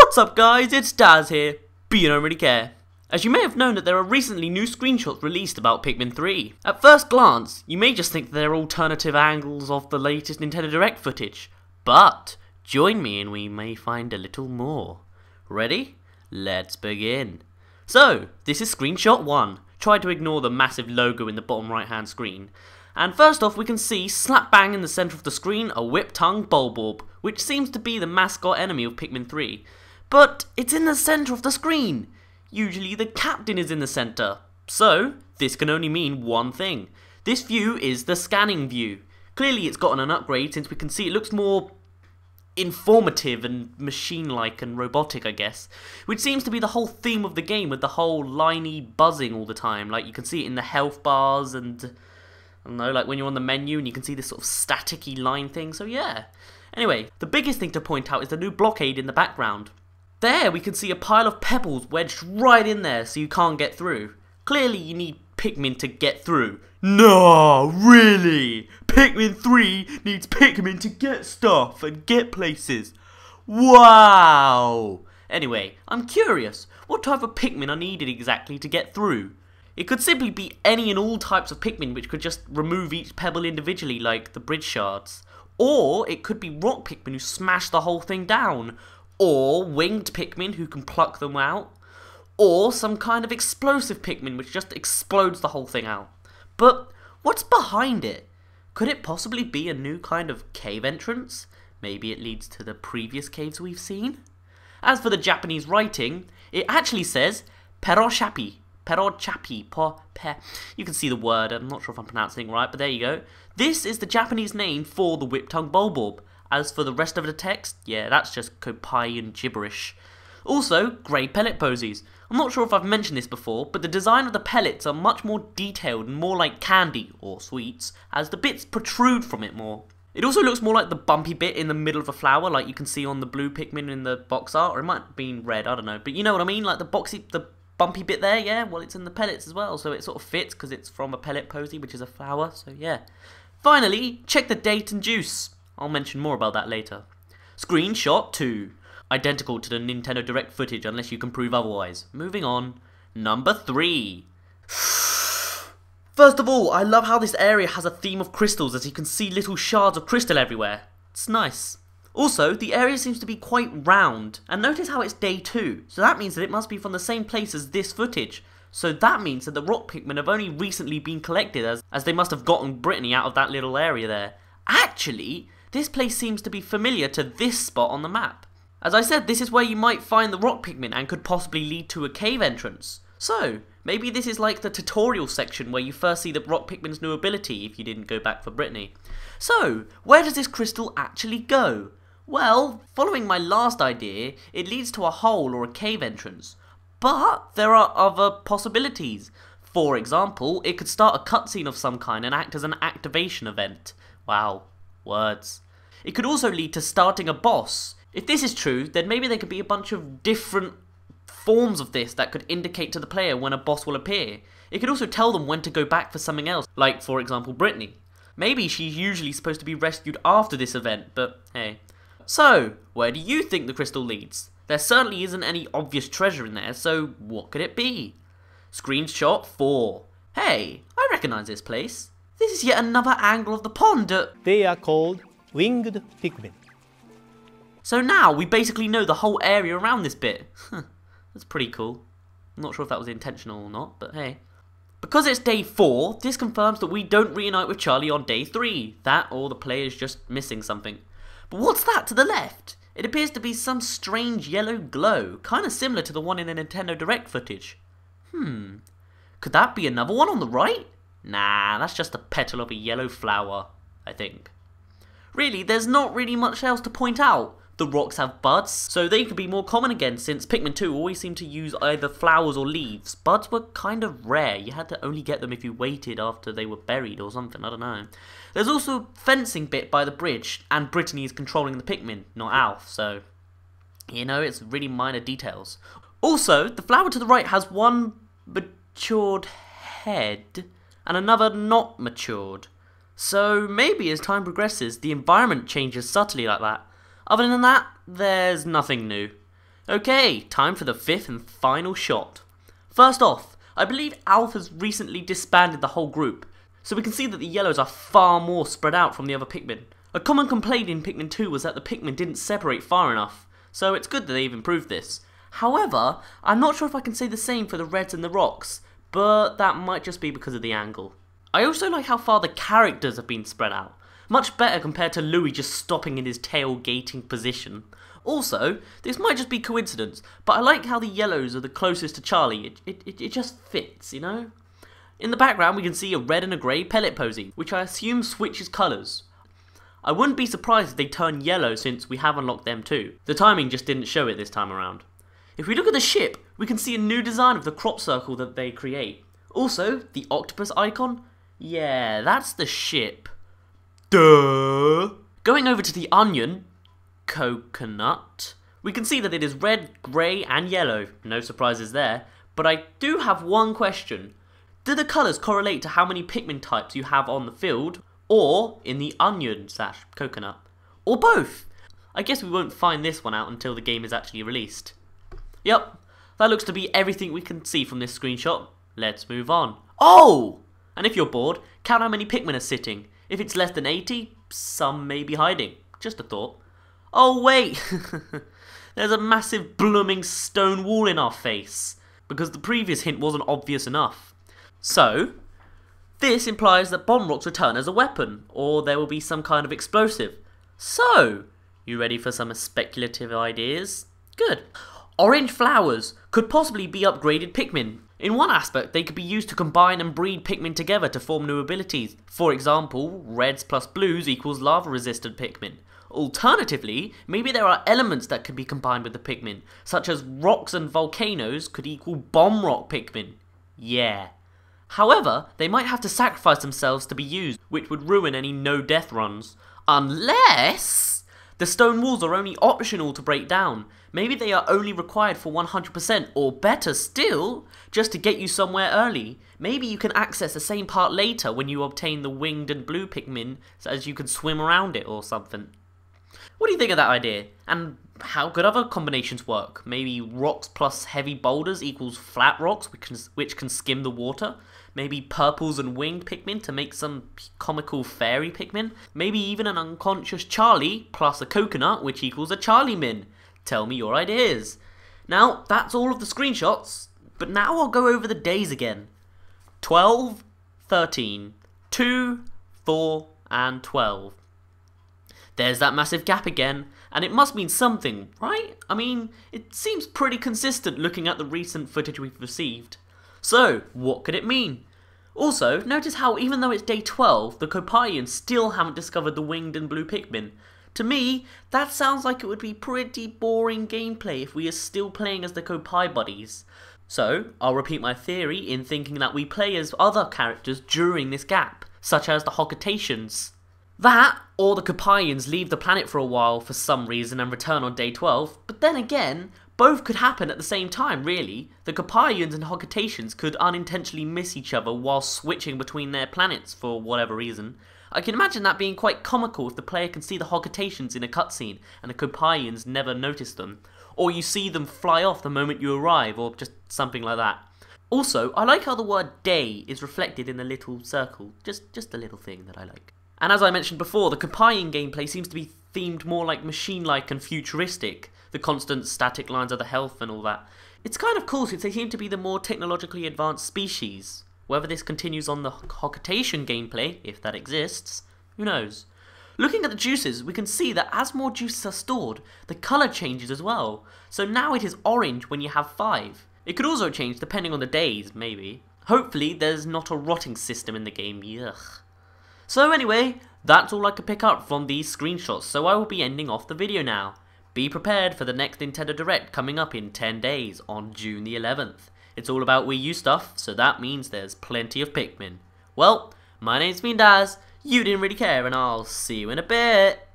What's up guys, it's Daz here, but you don't really care. As you may have known that there are recently new screenshots released about Pikmin 3. At first glance, you may just think that they're alternative angles of the latest Nintendo Direct footage, but join me and we may find a little more. Ready? Let's begin. So, this is screenshot 1. Try to ignore the massive logo in the bottom right hand screen. And first off, we can see slap bang in the centre of the screen a whip-tongued Bulborb, which seems to be the mascot enemy of Pikmin 3. But it's in the centre of the screen. Usually the captain is in the centre. So, this can only mean one thing. This view is the scanning view. Clearly it's gotten an upgrade since we can see it looks more informative and machine-like and robotic, I guess. Which seems to be the whole theme of the game, with the whole liney buzzing all the time. Like you can see it in the health bars and I don't know, like when you're on the menu and you can see this sort of staticky line thing, so yeah. Anyway, the biggest thing to point out is the new blockade in the background. There we can see a pile of pebbles wedged right in there so you can't get through. Clearly you need Pikmin to get through. No, really? Pikmin 3 needs Pikmin to get stuff and get places. Wow! Anyway, I'm curious, what type of Pikmin are needed exactly to get through? It could simply be any and all types of Pikmin which could just remove each pebble individually like the bridge shards. Or it could be rock Pikmin who smash the whole thing down. Or winged Pikmin who can pluck them out. Or some kind of explosive Pikmin which just explodes the whole thing out. But what's behind it? Could it possibly be a new kind of cave entrance? Maybe it leads to the previous caves we've seen? As for the Japanese writing, it actually says Peroshapi. Perochapi, you can see the word, I'm not sure if I'm pronouncing it right, but there you go. This is the Japanese name for the whip-tongued Bulborb. As for the rest of the text, yeah, that's just Kopai gibberish. Also, grey pellet posies. I'm not sure if I've mentioned this before, but the design of the pellets are much more detailed and more like candy, or sweets, as the bits protrude from it more. It also looks more like the bumpy bit in the middle of a flower, like you can see on the blue Pikmin in the box art, or it might have been red, I don't know, but you know what I mean, like the bumpy bit there, yeah, well it's in the pellets as well, so it sort of fits because it's from a pellet posy, which is a flower, so yeah. Finally, check the date and juice. I'll mention more about that later. Screenshot 2. Identical to the Nintendo Direct footage unless you can prove otherwise. Moving on. Number 3. First of all, I love how this area has a theme of crystals, as you can see little shards of crystal everywhere. It's nice. Also, the area seems to be quite round, and notice how it's day 2, so that means that it must be from the same place as this footage. So that means that the rock Pikmin have only recently been collected, as they must have gotten Brittany out of that little area there. Actually, this place seems to be familiar to this spot on the map. As I said, this is where you might find the rock Pikmin and could possibly lead to a cave entrance. So, maybe this is like the tutorial section where you first see the rock Pikmin's new ability if you didn't go back for Brittany. So, where does this crystal actually go? Well, following my last idea, it leads to a hole or a cave entrance. But there are other possibilities. For example, it could start a cutscene of some kind and act as an activation event. Wow, words. It could also lead to starting a boss. If this is true, then maybe there could be a bunch of different forms of this that could indicate to the player when a boss will appear. It could also tell them when to go back for something else, like for example Brittany. Maybe she's usually supposed to be rescued after this event, but hey. So, where do you think the crystal leads? There certainly isn't any obvious treasure in there, so what could it be? Screenshot 4. Hey, I recognise this place. This is yet another angle of the pond. They are called winged Pikmin. So now we basically know the whole area around this bit. That's pretty cool. I'm not sure if that was intentional or not, but hey. Because it's day 4, this confirms that we don't reunite with Charlie on day 3. That or the player's just missing something. But what's that to the left? It appears to be some strange yellow glow, kinda similar to the one in the Nintendo Direct footage. Could that be another one on the right? Nah, that's just the petal of a yellow flower, I think. Really, there's not really much else to point out. The rocks have buds, so they could be more common again since Pikmin 2 always seemed to use either flowers or leaves. Buds were kind of rare, you had to only get them if you waited after they were buried or something, I don't know. There's also a fencing bit by the bridge, and Brittany is controlling the Pikmin, not Alf, so you know, it's really minor details. Also, the flower to the right has one matured head and another not matured. So maybe as time progresses, the environment changes subtly like that. Other than that, there's nothing new. Okay, time for the fifth and final shot. First off, I believe Alf has recently disbanded the whole group, so we can see that the yellows are far more spread out from the other Pikmin. A common complaint in Pikmin 2 was that the Pikmin didn't separate far enough, so it's good that they've improved this. However, I'm not sure if I can say the same for the reds and the rocks, but that might just be because of the angle. I also like how far the characters have been spread out. Much better compared to Louis just stopping in his tailgating position. Also, this might just be coincidence, but I like how the yellows are the closest to Charlie. It just fits, you know? In the background we can see a red and a grey pellet posing, which I assume switches colours. I wouldn't be surprised if they turn yellow since we have unlocked them too. The timing just didn't show it this time around. If we look at the ship, we can see a new design of the crop circle that they create. Also, the octopus icon? Yeah, that's the ship. Duh! Going over to the onion, coconut, we can see that it is red, grey and yellow. No surprises there. But I do have one question. Do the colours correlate to how many Pikmin types you have on the field, or in the onion/coconut? Or both? I guess we won't find this one out until the game is actually released. Yep, that looks to be everything we can see from this screenshot. Let's move on. Oh! And if you're bored, count how many Pikmin are sitting. If it's less than 80, some may be hiding. Just a thought. Oh wait! There's a massive blooming stone wall in our face, because the previous hint wasn't obvious enough. So, this implies that bomb rocks return as a weapon, or there will be some kind of explosive. So, you ready for some speculative ideas? Good. Orange flowers could possibly be upgraded Pikmin. In one aspect, they could be used to combine and breed Pikmin together to form new abilities. For example, reds plus blues equals lava-resistant Pikmin. Alternatively, maybe there are elements that could be combined with the Pikmin, such as rocks and volcanoes could equal bomb rock Pikmin. Yeah. However, they might have to sacrifice themselves to be used, which would ruin any no-death runs. Unless the stone walls are only optional to break down. Maybe they are only required for 100%, or better still, just to get you somewhere early. Maybe you can access the same part later when you obtain the winged and blue Pikmin, so as you can swim around it or something. What do you think of that idea? And how could other combinations work? Maybe rocks plus heavy boulders equals flat rocks, which can skim the water? Maybe purples and winged Pikmin to make some comical fairy Pikmin? Maybe even an unconscious Charlie plus a coconut, which equals a Charlie Min? Tell me your ideas. Now, that's all of the screenshots, but now I'll go over the days again. 12, 13, 2, 4, and 12. There's that massive gap again, and it must mean something, right? I mean, it seems pretty consistent looking at the recent footage we've received. So, what could it mean? Also, notice how even though it's day 12, the Kopaians still haven't discovered the winged and blue Pikmin. To me, that sounds like it would be pretty boring gameplay if we are still playing as the Kopai buddies. So, I'll repeat my theory in thinking that we play as other characters during this gap, such as the Hocketations. That, or the Kopaians leave the planet for a while for some reason and return on day 12, but then again, both could happen at the same time, really. The Kopaians and Hocketations could unintentionally miss each other while switching between their planets for whatever reason. I can imagine that being quite comical if the player can see the Hocketations in a cutscene and the Kopaians never notice them. Or you see them fly off the moment you arrive, or just something like that. Also, I like how the word day is reflected in the little circle. Just a little thing that I like. And as I mentioned before, the Kopaian gameplay seems to be themed more like machine-like and futuristic. The constant static lines of the health and all that. It's kind of cool since they seem to be the more technologically advanced species. Whether this continues on the Hocketation gameplay, if that exists, who knows. Looking at the juices, we can see that as more juices are stored, the colour changes as well. So now it is orange when you have 5. It could also change depending on the days, maybe. Hopefully there's not a rotting system in the game, yuck. So anyway, that's all I could pick up from these screenshots, so I will be ending off the video now. Be prepared for the next Nintendo Direct coming up in 10 days on June the 11th. It's all about Wii U stuff, so that means there's plenty of Pikmin. Well, my name's been Daz, you didn't really care, and I'll see you in a bit.